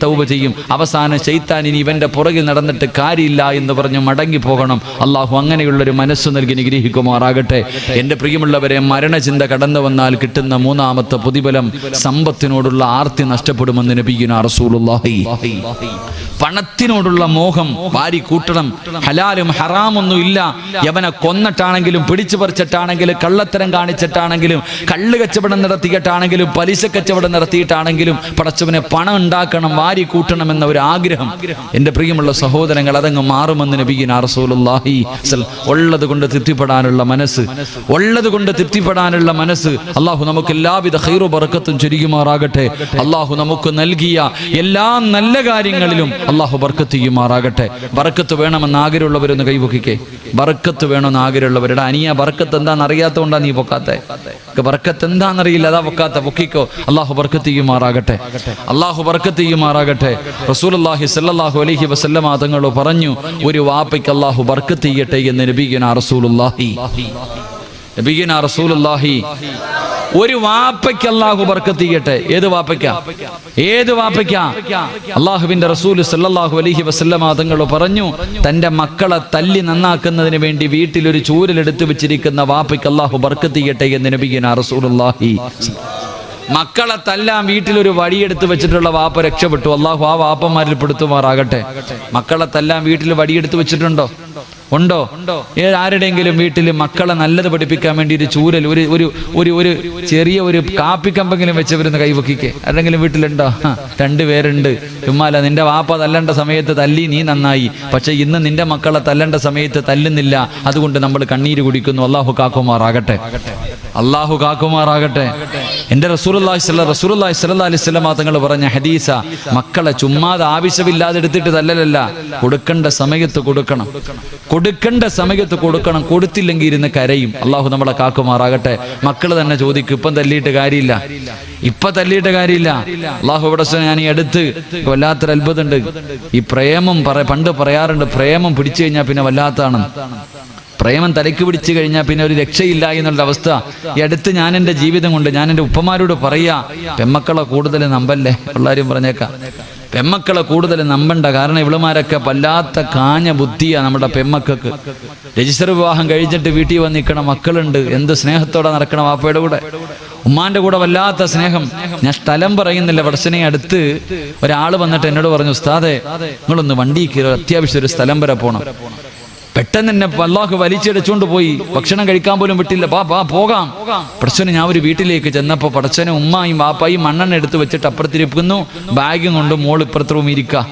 തൗബ ചെയ്യും. അവസാനം ശൈത്താൻ ഇനി ഇവന്റെ പുറകിൽ നടന്നിട്ട് കാര്യമില്ല എന്ന് പറഞ്ഞ് മടങ്ങി പോകണം. അള്ളാഹു അങ്ങനെയുള്ളൊരു മനസ്സ് നൽകി നിഗ്രഹിക്കുമാറാകട്ടെ. എന്റെ പ്രിയമുള്ളവരെ, മരണചിന്ത കടന്നു വന്നാൽ കിട്ടുന്ന 3ാമത്തെ പ്രതിഫലം സമ്പത്തിനോടുള്ള ആർത്തി നഷ്ടപ്പെടുമെന്ന് നബിയുനാ റസൂലുള്ളാഹി. പണത്തിനോടുള്ള മോഹം വാരി കൂട്ടണം. ഹലാലും ഹറാമൊന്നും ഇല്ല. യവനെ കൊന്നിട്ടാണെങ്കിലും, പിടിച്ചു പറിച്ചിട്ടാണെങ്കിലും, കള്ളത്തരം കാണിച്ചിട്ടാണെങ്കിലും, കള്ള് കച്ചവടം നടത്തിയിട്ടാണെങ്കിലും, പലിശ കച്ചവടം നടത്തിയിട്ടാണെങ്കിലും പടച്ചവനെ പണം ഉണ്ടാക്കണം, വാരി കൂട്ടണം എന്ന ഒരു ആഗ്രഹം. എന്റെ പ്രിയമുള്ള സഹോദരങ്ങൾ, അതങ്ങ് മാറുമെന്ന് നബിയുനാ റസൂലുള്ളാഹി. ഉള്ളത് കൊണ്ട് തൃപ്തിപ്പെടാനുള്ള മനസ്സ് അല്ലാഹു നമുക്ക് എല്ലാവിധ ഖൈറു ബർക്കത്തും ചൊരിയുമാറാകട്ടെ. അല്ലാഹു നമുക്ക് നൽകിയ എല്ലാ നല്ല കാര്യങ്ങളിലും അല്ലാഹു ബർക്കത്ത് ചെയ്യുമാറാകട്ടെ. ബർക്കത്ത് വേണമെന്ന് ആഗ്രഹമുള്ളവരൊന്ന് കൈപൊക്കിക്കേ. ബർക്കത്ത് വേണമെന്ന് ആഗ്രഹമുള്ളവരുടെ അനിയ ബർക്കത്ത് എന്താണെന്ന് അറിയാത്തതുകൊണ്ടാ നീ പൊക്കാത്തെ. ബർക്കത്ത് എന്താണെന്നറിയില്ല, അതാ പൊക്കിക്കോ. അല്ലാഹു ബർക്കത്ത് ചെയ്യുമാറാകട്ടെ. റസൂലുള്ളാഹി സ്വല്ലല്ലാഹു അലൈഹി വസല്ലമ തങ്ങൾ പറഞ്ഞു, ഒരു വാപ്പയ്ക്ക് അല്ലാഹു ബർക്കത്ത് ചെയ്യട്ടെ എന്ന് നബിയുനാ റസൂലുള്ളാഹി. ഒരു വാപ്പയ്ക്ക് അല്ലാഹു ബർക്കത്ത് ചെയ്യട്ടെ. ഏത് വാപ്പയ്ക്കാ? അല്ലാഹുവിന്റെ റസൂൽ സല്ലല്ലാഹു അലൈഹി വസല്ലമ തങ്ങൾ പറഞ്ഞു, തന്റെ മക്കളെ തല്ലി നന്നാക്കുന്നതിന് വേണ്ടി വീട്ടിൽ ഒരു ചൂരലെടുത്ത് വെച്ചിരിക്കുന്ന വാപ്പയ്ക്ക് അല്ലാഹു ബർക്കത്ത് ചെയ്യട്ടെ എന്ന് നബിയുനാ റസൂലുള്ളാഹി. മക്കളെ തല്ലാൻ വീട്ടിൽ ഒരു വടിയെടുത്ത് വെച്ചിട്ടുള്ള വാപ്പ രക്ഷപ്പെട്ടു. അല്ലാഹു ആ വാപ്പന്മാരിൽ പെടുത്തുമാറാകട്ടെ. മക്കളെ തല്ലാൻ വീട്ടിൽ വടിയെടുത്ത് വെച്ചിട്ടുണ്ടോ? ആരുടെയെങ്കിലും വീട്ടിൽ മക്കളെ നല്ലത് പഠിപ്പിക്കാൻ വേണ്ടി ഒരു ചൂരൽ, ഒരു ചെറിയ ഒരു കാപ്പിക്കമ്പെങ്കിലും വെച്ചവരുന്ന് കൈവക്കിക്കേ. ആരെങ്കിലും വീട്ടിലുണ്ടോ? 2 പേരുണ്ട്. ചുമ്മാല നിന്റെ വാപ്പ തല്ലേണ്ട സമയത്ത് തല്ലി, നീ നന്നായി. പക്ഷെ ഇന്ന് നിന്റെ മക്കളെ തല്ലേണ്ട സമയത്ത് തല്ലുന്നില്ല. അതുകൊണ്ട് നമ്മൾ കണ്ണീര് കുടിക്കുന്നു. അല്ലാഹു കാക്കുമാറാകട്ടെ. എന്റെ റസൂലുള്ളാഹി സ്വല്ലല്ലാഹി അലൈഹി വസല്ലം തങ്ങൾ പറഞ്ഞ ഹദീസ, മക്കളെ ചുമ്മാതെ ആവശ്യമില്ലാതെ എടുത്തിട്ട് തല്ലലല്ല, കൊടുക്കേണ്ട സമയത്ത് കൊടുക്കണം. കൊടുക്കേണ്ട സമയത്ത് കൊടുക്കണം, കൊടുത്തില്ലെങ്കിൽ ഇരുന്ന് കരയും. അള്ളാഹു നമ്മളെ കാക്കുമാറാകട്ടെ. മക്കൾ തന്നെ ചോദിക്കും, ഇപ്പം തല്ലിയിട്ട് കാര്യമില്ല, അള്ളാഹു ഇവിടെ ഞാൻ ഈ അടുത്ത് വല്ലാത്തൊരു അത്ഭുതമുണ്ട്. ഈ പ്രേമം പണ്ട് പറയാറുണ്ട്, പ്രേമം പിടിച്ചു കഴിഞ്ഞാൽ പിന്നെ വല്ലാത്താണ്. പ്രേമം തലയ്ക്ക് പിടിച്ചു കഴിഞ്ഞാൽ പിന്നെ ഒരു രക്ഷയില്ല എന്നുള്ള അവസ്ഥ ഈ അടുത്ത് ഞാൻ എൻ്റെ ജീവിതം കൊണ്ട് ഞാൻ എൻ്റെ ഉപ്പമാരോട് പറയാ, പെമ്മക്കളെ കൂടുതൽ നമ്പല്ലേ. എല്ലാവരും പറഞ്ഞേക്കാം, പെമ്മക്കളെ കൂടുതൽ നമ്പണ്ട. കാരണം ഇവളുമാരൊക്കെ വല്ലാത്ത കാഞ്ഞ ബുദ്ധിയാണ് നമ്മുടെ പെമ്മക്കൾക്ക്. രജിസ്റ്റർ വിവാഹം കഴിച്ചിട്ട് വീട്ടിൽ വന്ന് നിൽക്കണ മക്കളുണ്ട്, എന്ത് സ്നേഹത്തോടെ നടക്കണം വാപ്പയുടെ കൂടെ, ഉമ്മാന്റെ കൂടെ വല്ലാത്ത സ്നേഹം. ഞാൻ സ്ഥലം പറയുന്നില്ല, പടച്ചനെ അടുത്ത് ഒരാൾ വന്നിട്ട് എന്നോട് പറഞ്ഞു, ഉസ്താദേ നിങ്ങളൊന്ന് വണ്ടി കയറി, അത്യാവശ്യം ഒരു സ്ഥലം വരെ പോകണം. പെട്ടെന്ന് തന്നെ അല്ലാഹു വലിച്ചെടുച്ചുകൊണ്ട് പോയി, ഭക്ഷണം കഴിക്കാൻ പോലും വിട്ടില്ല. പോകാം. പടച്ചോനെ ഞാൻ ഒരു വീട്ടിലേക്ക് ചെന്നപ്പോൾ പടച്ചോനെ ഉമ്മായും വാപ്പായും മണ്ണെണ്ണ എടുത്ത് വെച്ചിട്ട് അപ്പുറത്തിരിക്കുന്നു, ബാഗും കൊണ്ട് മോൾ ഇപ്പുറത്ത് റൂം ഇരിക്കുക.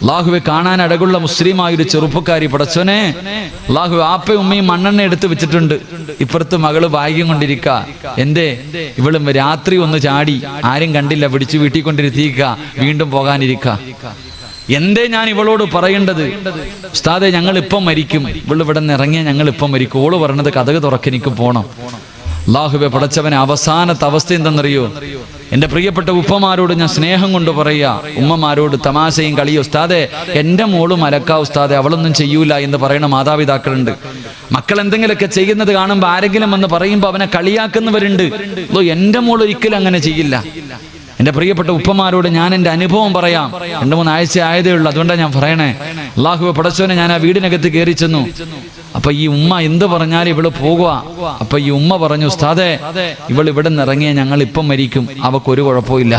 അല്ലാഹുവെ കാണാൻ അടകുള്ള മുസ്ലിമായൊരു ചെറുപ്പക്കാരി, പടച്ചോനെ അല്ലാഹു ആപ്പയും ഉമ്മയും മണ്ണെണ്ണ എടുത്ത് വെച്ചിട്ടുണ്ട്, ഇപ്പുറത്ത് മകള് ബാഗും കൊണ്ടിരിക്കുക. എന്തേ ഇവളും രാത്രി ഒന്ന് ചാടി, ആരും കണ്ടില്ല, പിടിച്ചു വീട്ടിൽ കൊണ്ടിരുത്തിയിക്ക, വീണ്ടും പോകാനിരിക്കുക. എന്തേ ഞാൻ ഇവളോട് പറയേണ്ടത്, ഉസ്താദെ ഞങ്ങൾ ഇപ്പം മരിക്കും, ഇവള് ഇവിടെ നിന്ന് ഇറങ്ങിയ ഞങ്ങൾ ഇപ്പം മരിക്കും. ഓള് പറയണത് കഥക് തുറക്കെനിക്ക് പോണം. അല്ലാഹുവെ പടച്ചവനെ അവസാനത്തെ അവസ്ഥ എന്തെന്നറിയോ? എൻ്റെ പ്രിയപ്പെട്ട ഉപ്പമാരോട് ഞാൻ സ്നേഹം കൊണ്ട് പറയാ, ഉമ്മമാരോട് തമാശയും കളിയും, ഉസ്താദെ എൻ്റെ മോള് മലക്കാ ഉസ്താദെ, അവളൊന്നും ചെയ്യൂല എന്ന് പറയുന്ന മാതാപിതാക്കളുണ്ട്. മക്കൾ എന്തെങ്കിലുമൊക്കെ ചെയ്യുന്നത് കാണുമ്പോൾ ആരെങ്കിലും എന്ന് പറയുമ്പോൾ അവനെ കളിയാക്കുന്നവരുണ്ട്. എൻ്റെ മോൾ ഒരിക്കലും അങ്ങനെ ചെയ്യില്ല. എൻ്റെ പ്രിയപ്പെട്ട ഉപ്പമാരോട് ഞാൻ എൻ്റെ അനുഭവം പറയാം. 2-3 ആഴ്ച ആയതേ ഉള്ളൂ, അതുകൊണ്ടാണ് ഞാൻ പറയണേ. അല്ലാഹുവെ പടച്ചോനെ ഞാൻ ആ വീടിനകത്ത് കയറി ചെന്നു. അപ്പൊ ഈ ഉമ്മ എന്ത് പറഞ്ഞാലും ഇവള് പോകുക. അപ്പൊ ഈ ഉമ്മ പറഞ്ഞു, ഉസ്താദേ ഇവൾ ഇവിടെ നിന്ന് ഇറങ്ങിയ ഞങ്ങൾ ഇപ്പം മരിക്കും, അവക്കൊരു കുഴപ്പമില്ല,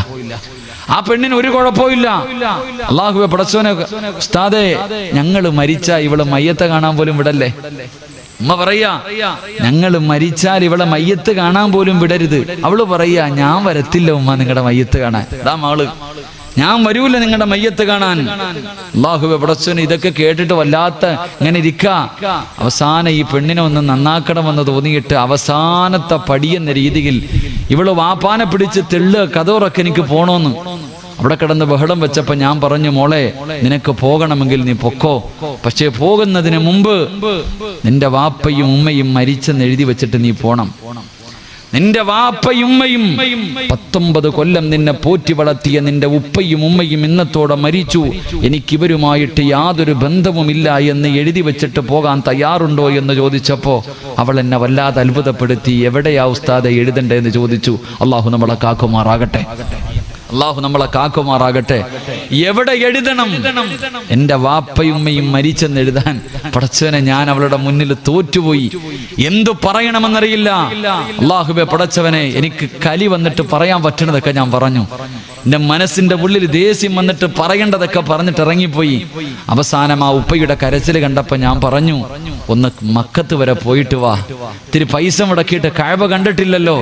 ആ പെണ്ണിന് ഒരു കുഴപ്പമില്ല. അല്ലാഹുവെ പടച്ചോനെ ഉസ്താദേ ഞങ്ങൾ മരിച്ച ഇവള് മയ്യത്തെ കാണാൻ പോലും വിടല്ലേ. ഉമ്മ പറയാ, ഞങ്ങൾ മരിച്ചാൽ ഇവളെ മയ്യത്ത് കാണാൻ പോലും വിടരുത്. അവള് പറയാ, ഞാൻ വരത്തില്ല ഉമ്മ നിങ്ങളുടെ മയ്യത്ത് കാണാൻ. ഇതാ മകള്, ഞാൻ വരൂല നിങ്ങളുടെ മയ്യത്ത് കാണാൻ. അല്ലാഹുവേ പടച്ചോനെ ഇതൊക്കെ കേട്ടിട്ട് വല്ലാത്ത ഇങ്ങനെ ഇരിക്ക. അവസാനം ഈ പെണ്ണിനെ ഒന്ന് നന്നാക്കണമെന്ന് തോന്നിയിട്ട് അവസാനത്തെ പടിയെന്ന രീതിയിൽ ഇവള് വാപ്പാനെ പിടിച്ച് തെള്ളുക, കഥോറൊക്കെ എനിക്ക് പോണോന്ന്. അവിടെ കിടന്ന് ബഹളം വെച്ചപ്പോ ഞാൻ പറഞ്ഞു, മോളെ നിനക്ക് പോകണമെങ്കിൽ നീ പൊക്കോ, പക്ഷേ പോകുന്നതിന് മുമ്പ് നിന്റെ വാപ്പയും ഉമ്മയും മരിച്ചെന്ന് എഴുതി വെച്ചിട്ട് നീ പോണം. നിന്റെ വാപ്പയും ഉമ്മയും 19 കൊല്ലം നിന്നെ പോറ്റി വളർത്തിയ നിന്റെ ഉപ്പയും ഉമ്മയും ഇന്നത്തോടെ മരിച്ചു, എനിക്കിവരുമായിട്ട് യാതൊരു ബന്ധവുമില്ല എന്ന് എഴുതി വെച്ചിട്ട് പോകാൻ തയ്യാറുണ്ടോ എന്ന് ചോദിച്ചപ്പോ അവൾ എന്നെ വല്ലാതെ അത്ഭുതപ്പെടുത്തി. എവിടെയാ ഉസ്താദെ എഴുതണ്ടേ എന്ന് ചോദിച്ചു. അല്ലാഹു നമ്മളെ കാക്കുമാറാകട്ടെ, അല്ലാഹു നമ്മളെ കാക്കുമാറാകട്ടെ. എവിടെ എഴുതണം? എൻ്റെ വാപ്പയുമ്മയും മരിച്ചെന്ന് എഴുതാൻ പടച്ചവനെ ഞാൻ അവളുടെ മുന്നിൽ തോറ്റുപോയി. എന്തു പറയണമെന്നറിയില്ല. അല്ലാഹുവേ പടച്ചവനെ എനിക്ക് കലി വന്നിട്ട് പറയാൻ പറ്റണതൊക്കെ ഞാൻ പറഞ്ഞു. എൻ്റെ മനസ്സിന്റെ ഉള്ളിൽ ദേഷ്യം വന്നിട്ട് പറയേണ്ടതൊക്കെ പറഞ്ഞിട്ട് ഇറങ്ങിപ്പോയി. അവസാനം ആ ഉപ്പയുടെ കരച്ചിൽ കണ്ടപ്പോൾ ഞാൻ പറഞ്ഞു, ഒന്ന് മക്കത്ത് വരെ പോയിട്ട് വാ, ഇത്തിരി പൈസ മുടക്കിയിട്ട് കഅബ കണ്ടിട്ടില്ലല്ലോ,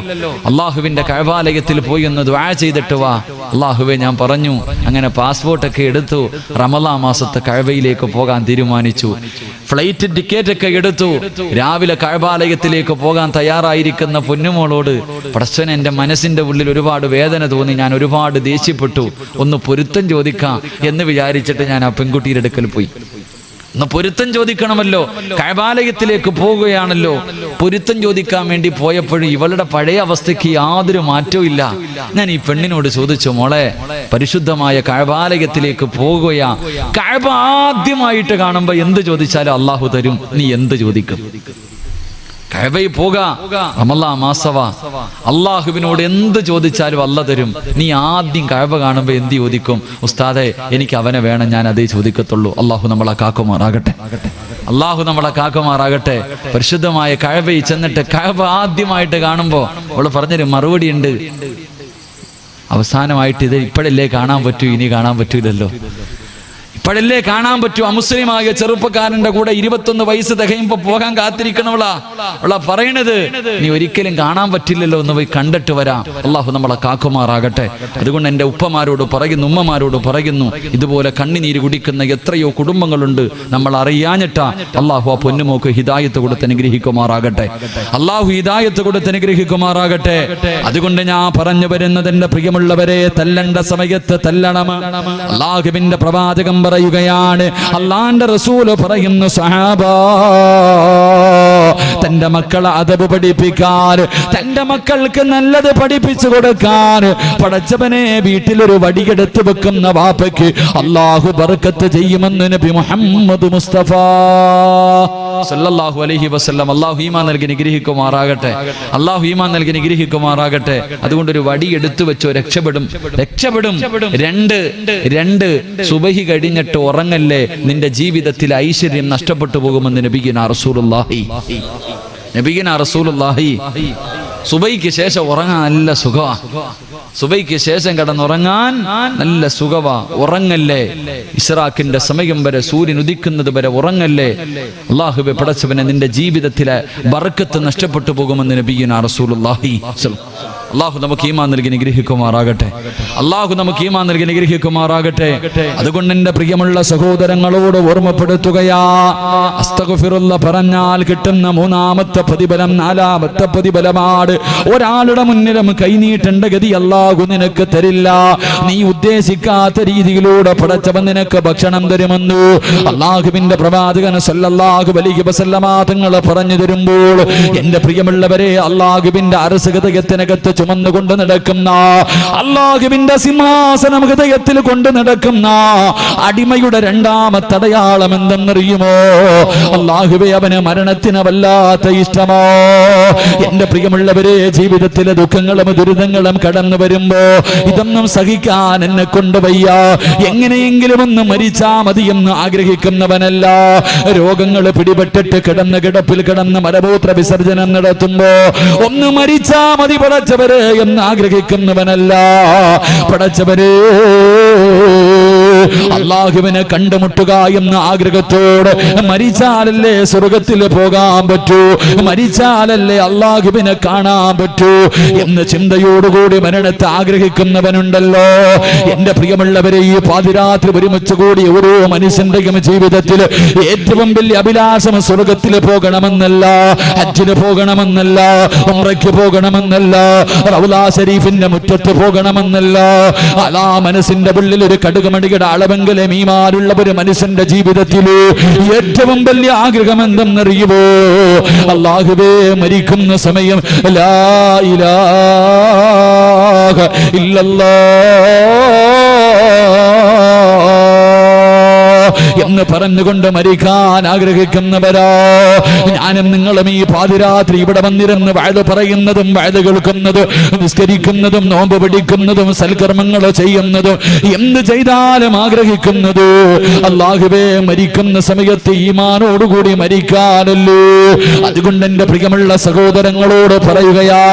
അള്ളാഹുവിന്റെ കഅബാലയത്തിൽ പോയി ഒന്ന് ദുആ ചെയ്തിട്ട് വാ. അള്ളാഹുവെ ഞാൻ പറഞ്ഞു. അങ്ങനെ പാസ്പോർട്ടൊക്കെ എടുത്തു, റമളാൻ മാസത്തെ കഅബയിലേക്ക് പോകാൻ തീരുമാനിച്ചു. ഫ്ലൈറ്റ് ടിക്കറ്റ് ഒക്കെ എടുത്തു. രാവിലെ കഅബാലയത്തിലേക്ക് പോകാൻ തയ്യാറായിരിക്കുന്ന പൊന്നുമോളോട് പടച്ചവനെ എൻ്റെ മനസ്സിന്റെ ഉള്ളിൽ ഒരുപാട് വേദന തോന്നി. ഞാൻ ഒരുപാട് ദേഷ്യപ്പെട്ടു. ഒന്ന് പൊരുത്തം ചോദിക്കാം എന്ന് വിചാരിച്ചിട്ട് ഞാൻ ആ പെൺകുട്ടിയുടെ അടുക്കൽ പോയി. ഒന്ന് പൊരുത്തം ചോദിക്കണമല്ലോ, കഅബാലയത്തിലേക്ക് പോവുകയാണല്ലോ. പൊരുത്തം ചോദിക്കാൻ വേണ്ടി പോയപ്പോഴും ഇവളുടെ പഴയ അവസ്ഥയ്ക്ക് യാതൊരു മാറ്റവും ഇല്ല. ഞാൻ ഈ പെണ്ണിനോട് ചോദിച്ചു, മോളെ പരിശുദ്ധമായ കഅബാലയത്തിലേക്ക് പോവുകയാ, കഅബ ആദ്യമായിട്ട് കാണുമ്പോ എന്ത് ചോദിച്ചാലും അള്ളാഹു തരും, നീ എന്ത് ചോദിക്കും? കഅബയിൽ പോകാ, റമളാൻ മാസവാ, അള്ളാഹുവിനോട് എന്ത് ചോദിച്ചാലും അല്ലാഹു തരും. നീ ആദ്യം കഅബ കാണുമ്പോൾ എന്ത് ചോദിക്കും? ഉസ്താദെ എനിക്ക് അവനെ വേണം, ഞാൻ അതേ ചോദിക്കത്തുള്ളൂ. അള്ളാഹു നമ്മളെ കാക്കുമാറാകട്ടെ, അള്ളാഹു നമ്മളെ കാക്കുമാറാകട്ടെ. പരിശുദ്ധമായ കഅബയിൽ ചെന്നിട്ട് കഅബ ആദ്യമായിട്ട് കാണുമ്പോൾ അവള് പറഞ്ഞൊരു മറുപടി ഉണ്ട്. അവസാനമായിട്ട് ഇത് ഇപ്പോഴല്ലേ കാണാൻ പറ്റൂ, ഇനി കാണാൻ പറ്റൂലല്ലോ. ഇപ്പോഴല്ലേ കാണാൻ പറ്റൂ. അമുസ്ലിമായ ചെറുപ്പക്കാരന്റെ കൂടെ 21 വയസ്സ് തികയുമ്പോ പോകാൻ കാത്തിരിക്കണവളാ. അവളാ പറയണത്, നീ ഒരിക്കലും കാണാൻ പറ്റില്ലല്ലോ, ഒന്ന് പോയി കണ്ടിട്ട് വരാം. അള്ളാഹു നമ്മളെ കാക്കുമാറാകട്ടെ. അതുകൊണ്ട് എൻ്റെ ഉപ്പമാരോട് പറയുന്നു, ഉമ്മമാരോട് പറയുന്നു, ഇതുപോലെ കണ്ണിനീര് കുടിക്കുന്ന എത്രയോ കുടുംബങ്ങളുണ്ട്, നമ്മൾ അറിയാഞ്ഞിട്ടാ. അള്ളാഹു ആ പൊന്നുമോക്ക് ഹിദായത്ത് കൊടുത്ത് അനുഗ്രഹിക്കുമാറാകട്ടെ, അള്ളാഹു ഹിദായത്ത് കൊടുത്ത് അനുഗ്രഹിക്കുമാറാകട്ടെ. അതുകൊണ്ട് ഞാൻ പറഞ്ഞു വരുന്നത്, എൻ്റെ പ്രിയമുള്ളവരെ, തല്ലണ്ട സമയത്ത് തല്ലണം. അള്ളാഹുവിന്റെ പ്രവാചകം പറയുന്നു, പറയുകയാണ്, അള്ളാന്റെ റസൂല് പറയുന്നു, സഹാബാ, തന്റെ മക്കളെ അദബ് പഠിപ്പിക്കാൻ, തന്റെ മക്കൾക്ക് നല്ലത് പഠിപ്പിച്ചു കൊടുക്കാൻ പടച്ചവനെ വീട്ടിലൊരു വടിയെടുത്ത് വെക്കുന്ന വാപ്പയ്ക്ക് അല്ലാഹു ബർക്കത്ത് ചെയ്യുമെന്ന് നബി മുഹമ്മദ് മുസ്തഫ സല്ലല്ലാഹു അലൈഹി വസല്ലം. അല്ലാഹു ഈമാൻ നൽകി നിഗ്രഹിക്കുമാറാകട്ടെ, അല്ലാഹു ഈമാൻ നൽകി നിഗ്രഹിക്കുമാറാകട്ടെ. അതുകൊണ്ട് ഒരു വടി എടുത്തു വെച്ചോ, രക്ഷപ്പെടും. രണ്ട് സുബഹി കഴിഞ്ഞിട്ട് ഉറങ്ങല്ലേ, നിന്റെ ജീവിതത്തിൽ ഐശ്വര്യം നഷ്ടപ്പെട്ടു പോകുമെന്ന് നബിയുനാ റസൂലുള്ളാഹി. സുബൈക്ക് ശേഷം ഉറങ്ങാൻ നല്ല സുഖമാ, സുബൈക്ക് ശേഷം കിടന്നുറങ്ങാൻ നല്ല സുഖവാ. ഉറങ്ങല്ലേ, ഇസ്റാഖിന്റെ സമയം വരെ, സൂര്യൻ ഉദിക്കുന്നത് വരെ ഉറങ്ങല്ലേ. അല്ലാഹുവേ പടച്ചവനെ, നിന്റെ ജീവിതത്തിലെ ബർക്കത്ത് നഷ്ടപ്പെട്ടു പോകുമെന്ന് നബിയുനാ റസൂലുള്ളാഹി. അല്ലാഹു നമുക്ക് ഈമാൻ നൽകി നിഗ്രഹിക്കുമാറാകട്ടെ, അല്ലാഹു നമുക്ക് ഈമാൻ നൽകി നിഗ്രഹിക്കുമാറാകട്ടെ. അതുകൊണ്ട് എന്റെ പ്രിയമുള്ള സഹോദരങ്ങളോട് ഓർമ്മപ്പെടുത്തുകയാ, അസ്തഗ്ഫിറുല്ലാ പറഞ്ഞാൽ കിട്ടുന്ന മൂന്നാമത്തെ പ്രതിഫലം, നാലാമത്തെ പ്രതിഫലമാണ് ഒരാളുടെ മുന്നിലും കൈനീട്ടേണ്ട ഗതി അല്ലാഹു നിനക്ക് തരില്ല. നീ ഉദ്ദേശിക്കാത്ത രീതിയിലൂടെ പടച്ചവൻ നിനക്ക് ഭക്ഷണം തരുമെന്നു അല്ലാഹുവിന്റെ പ്രവാചകൻ സല്ലല്ലാഹു അലൈഹി വസല്ലമ തങ്ങൾ പറഞ്ഞു തരുമ്പോൾ, എന്റെ പ്രിയമുള്ളവരെ, അല്ലാഹുവിന്റെ അർശ് ഹൃദയത്തിനകത്ത് ചുമന്നുകൊണ്ട് നടക്കുന്ന, അല്ലാഹുവിന്റെ സിംഹാസനം ഹൃദയത്തിൽ കൊണ്ട് നടക്കുന്ന അടിമയുടെ രണ്ടാമത്തെ അടയാളം എന്തെന്നറിയുമോ? അല്ലാഹുവേ, അവന് മരണത്തിന് വല്ലാത്ത ഇഷ്ടമോ? എന്റെ പ്രിയമുള്ളവരെ, ജീവിതത്തിലെ ദുഃഖങ്ങളും ദുരിതങ്ങളും കടന്നു വരുമ്പോ ഇതൊന്നും സഹിക്കാൻ എന്നെ കൊണ്ട് വയ്യ, എങ്ങനെയെങ്കിലും ഒന്ന് മരിച്ചാ മതി എന്ന് ആഗ്രഹിക്കുന്നവനല്ല. രോഗങ്ങൾ പിടിപെട്ടിട്ട് കിടന്ന് കിടപ്പിൽ കിടന്ന് മലമൂത്ര വിസർജനം നടത്തുമ്പോ ഒന്ന് മരിച്ചാ മതി പടച്ചവരെ എന്ന് ആഗ്രഹിക്കുന്നവനല്ല. പടച്ചവരെ, അല്ലാഹുവിനെ കണ്ടുമുട്ടുക എന്ന ആഗ്രഹത്തോട് മരിച്ചാലല്ലേ സ്വർഗത്തിൽ പോകാൻ പറ്റൂ, മരിച്ചാലല്ലേ അല്ലാഹുവിനെ കാണാൻ പറ്റൂ എന്ന ചിന്തയോടുകൂടി മരണത്തെ ആഗ്രഹിക്കുന്നവനുണ്ടല്ലോ. എന്റെ പ്രിയമുള്ളവരെ, ഈ പാതിരാത്രി ഒരുമിച്ച് കൂടി ഓരോ മനുഷ്യന്റെയും ജീവിതത്തിൽ ഏറ്റവും വലിയ അഭിലാഷം സ്വർഗത്തിൽ പോകണമെന്നല്ല, ഹജ്ജിന് പോകണമെന്നല്ല, ഉംറയ്ക്ക് പോകണമെന്നല്ല, റൗളാ ശരീഫിന്റെ മുറ്റത്ത് പോകണമെന്നല്ല. അലാ മനസ്സിന്റെ ഉള്ളിൽ ഒരു കടുകുമണിയുടെ അളവെങ്കിലും ഈമാനുള്ള ഒരു മനുഷ്യന്റെ ജീവിതത്തിൽ ഏറ്റവും വലിയ ആഗ്രഹം എന്തെന്നറിയുമോ? അല്ലാഹുവേ, മരിക്കുന്ന സമയം ലാ ഇലാഹ ഇല്ലല്ലാഹ് എന്ന് പറഞ്ഞുകൊണ്ട് മരിക്കാൻ ആഗ്രഹിക്കുന്നവരാ. ഞാനും നിങ്ങളും ഈ പാതിരാത്രി ഇവിടെ വന്നിരുന്ന് വഅദ് പറയുന്നതും വഅദ് കേൾക്കുന്നതും നിസ്കരിക്കുന്നതും നോമ്പ് പിടിക്കുന്നതും സൽക്കർമ്മങ്ങൾ ചെയ്യുന്നതും എന്ത് ചെയ്താലും ആഗ്രഹിക്കുന്നത് അല്ലാഹുവേ, മരിക്കുന്ന സമയത്ത് ഈമാനോടുകൂടി മരിക്കാനല്ലേ. അതുകൊണ്ട് എന്റെ പ്രിയമുള്ള സഹോദരങ്ങളോട് പറയുകയാ,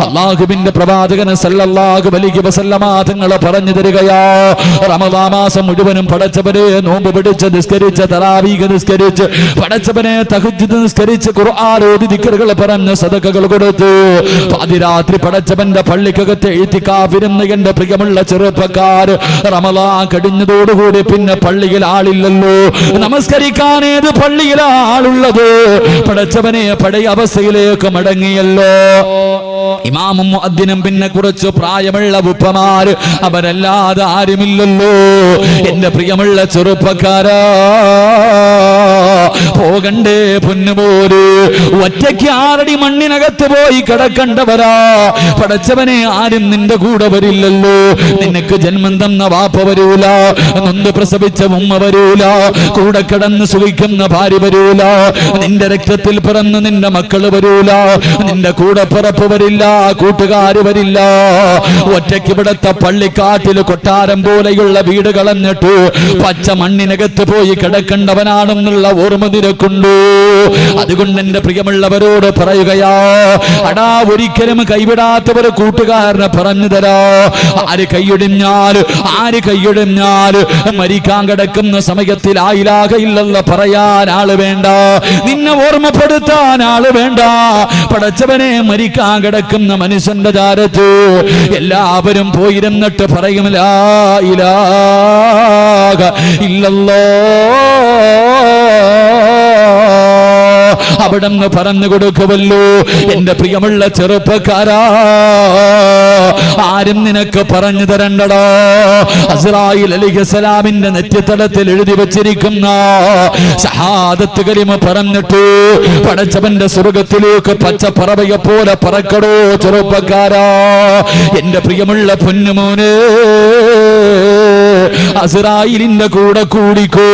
അല്ലാഹുവിന്റെ പ്രവാചകൻ സല്ലല്ലാഹു അലൈഹി വസല്ലമ തങ്ങൾ പറഞ്ഞു തരികയാ, റമദാൻ മാസം മുഴുവനും പടച്ചവനെ നോമ്പ് പിടിച്ച് നിസ്കരിച്ച് തറാവീഹ് നിസ്കരിച്ച് പടച്ചവനെ തഹജ്ജുദ് നിസ്കരിച്ച് ഖുർആൻ ഓതി ദിക്റുകൾ പറഞ്ഞ് സദഖകൾ കൊടുത്തു പാതിരാത്രി പടച്ചവന്റെ പള്ളിക്കകത്ത് ഇത്തികാഫിരുന്ന് എന്റെ പ്രിയമുള്ള ചെറുപ്പക്കാർ, റമദാൻ കഴിഞ്ഞതോടുകൂടി പിന്നെ പള്ളിയിൽ ആളില്ലല്ലോ, നമസ്കരിക്കാൻ ഏത് പള്ളിയിലാ ആളുള്ളത്? പടച്ചവനെ പഴയ അവസ്ഥയിലേക്ക് മടങ്ങിയല്ലോ. ഇമാമും മുഅദ്ദിനും പിന്നെ കുറച്ച് പ്രായമുള്ള ഉപ്പമാര്, അവരല്ലാതെ ആരുമില്ലല്ലോ. എന്റെ പ്രിയമുള്ള ചെറുപ്പക്കാരാ, പോകണ്ടേ പൊന്നുപോര്, ഒറ്റയ്ക്ക് ആറടി മണ്ണിനകത്ത് പോയി കിടക്കണ്ടവരാ. പടച്ചവനെ, ആരും നിന്റെ കൂടെ വരില്ലല്ലോ. നിനക്ക് ജന്മം തന്ന വാപ്പ വരൂല, നൊന്ത് പ്രസവിച്ച ഉമ്മ വരൂല, കൂടെ കിടന്ന് സുഖിക്കുന്ന ഭാര്യ വരൂല, നിന്റെ രക്തത്തിൽ പിറന്ന് നിന്റെ മക്കള് വരൂല, നിന്റെ കൂടെ പിറപ്പ് വരില്ല, കൂട്ടുകാര് വരില്ല. ഒറ്റയ്ക്ക് ഇവിടത്തെ പള്ളിക്കാട്ടിൽ കൊട്ടാരം പോലെയുള്ള വീട് കളഞ്ഞിട്ട് പച്ച മണ്ണിനകത്ത് പോയി കിടക്കേണ്ടവനാണെന്നുള്ള ഓർമ്മ നിനക്കുണ്ടോ? അതുകൊണ്ട് എന്റെ പ്രിയമുള്ളവരോട് പറയുകയാ, അടാ, ഒരിക്കലും കൈവിടാത്തവർ കൂട്ടുകാരനെ പറഞ്ഞു തരാ. ആര് കൈയൊടിഞ്ഞാൽ മരിക്കാൻ കിടക്കുന്ന സമയത്തിൽ ആ ഇലാഹ ഇല്ലല്ലാഹ് പറയാൻ ആള് വേണ്ട, നിന്നെ ഓർമ്മപ്പെടുത്താൻ ആള് വേണ്ട. പടച്ചവനെ, മരിക്കാൻ കിടക്കുന്ന മനുഷ്യന്റെ ചാരത്ത് എല്ലാവരും പോയിരുന്നിട്ട് പറയും ലാ ഇലാഹ ഇല്ലല്ലാഹ് അവിടെന്ന് പറഞ്ഞു കൊടുക്കുമല്ലോ. എന്റെ പ്രിയമുള്ള ചെറുപ്പക്കാരാ, ആരും നിനക്ക് പറഞ്ഞു തരണ്ടടോ. അസ്രായീൽ അലൈഹിസ്സലാമിന്റെ നെറ്റിത്തടത്തിൽ എഴുതി വച്ചിരിക്കുന്ന ഷഹാദത്ത് കലിമ പറഞ്ഞിട്ട് പടച്ചവന്റെ സ്വർഗത്തിലേക്ക് പച്ചപ്പറവയെ പോലെ പറക്കടോ ചെറുപ്പക്കാരാ. എന്റെ പ്രിയമുള്ള പൊന്നുമോനെ, അസ്രായീലിന്റെ കൂടെ കൂടിക്കോ.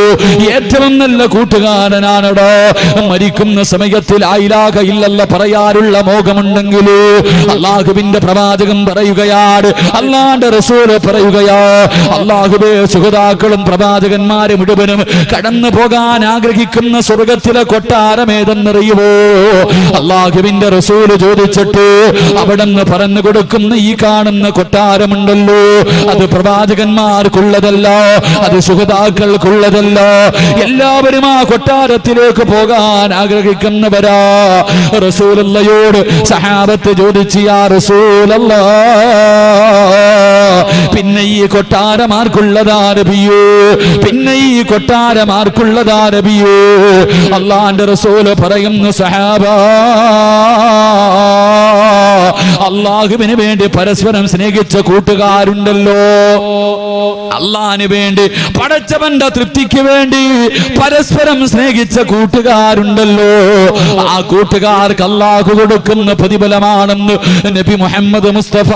ഏറ്റവും നല്ല കൂട്ടുകാരനാണടോ. മരിക്കുന്ന സമയത്തിൽ ലാ ഇലാഹ ഇല്ലല്ലാഹ് പറയാനുള്ള മോഹമുണ്ടെങ്കിലോ അല്ലാഹുവിന്റെ പ്രവാചകൻ പറയുകയാണ്, അല്ലാഹുവിന്റെ റസൂൽ പറയുകയാ, അല്ലാഹുവേ ശുഹദാക്കളും പ്രവാചകന്മാരും മുഴുവനും കടന്നു പോകാൻ ആഗ്രഹിക്കുന്ന സ്വർഗത്തിലെ കൊട്ടാരം ഏതെന്നറിയുമോ? അല്ലാഹുവിന്റെ റസൂൽ ചോദിച്ചിട്ട് അവിടെന്ന് പറഞ്ഞു കൊടുക്കുന്ന ഈ കാണുന്ന കൊട്ടാരമുണ്ടല്ലോ, അത് പ്രവാചകന്മാർക്കുള്ളതല്ല, അത് ശുഹദാക്കൾക്കുള്ളതല്ല. എല്ലാവരും ആ കൊട്ടാരത്തിലേക്ക് പോകാൻ ആഗ്രഹിക്കുന്നവരാ. റസൂലുള്ളാഹിയോട് സഹാബത്ത് ചോദിച്ചു, യാ റസൂലല്ലാഹ്, പിന്നെ ഈ കൊട്ടാരം ആർക്കുള്ളതാ നബിയേ? പിന്നെ ഈ കൊട്ടാരം ആർക്കുള്ളതാ നബിയേ? അല്ലാഹുവിന്റെ റസൂൽ പറയുന്നു, സഹാബാ, അല്ലാഹുവിന് വേണ്ടി പരസ്പരം സ്നേഹിച്ച കൂട്ടുകാരുണ്ടല്ലോ, അല്ലാഹുവിന് വേണ്ടി പടച്ചവന്റെ തൃപ്തിക്ക് വേണ്ടി പരസ്പരം സ്നേഹിച്ച കൂട്ടുകാരുണ്ടല്ലോ, ആ കൂട്ടുകാർക്ക് അല്ലാഹു കൊടുക്കുന്ന പ്രതിഫലമാണെന്ന് നബി മുഹമ്മദ് മുസ്തഫ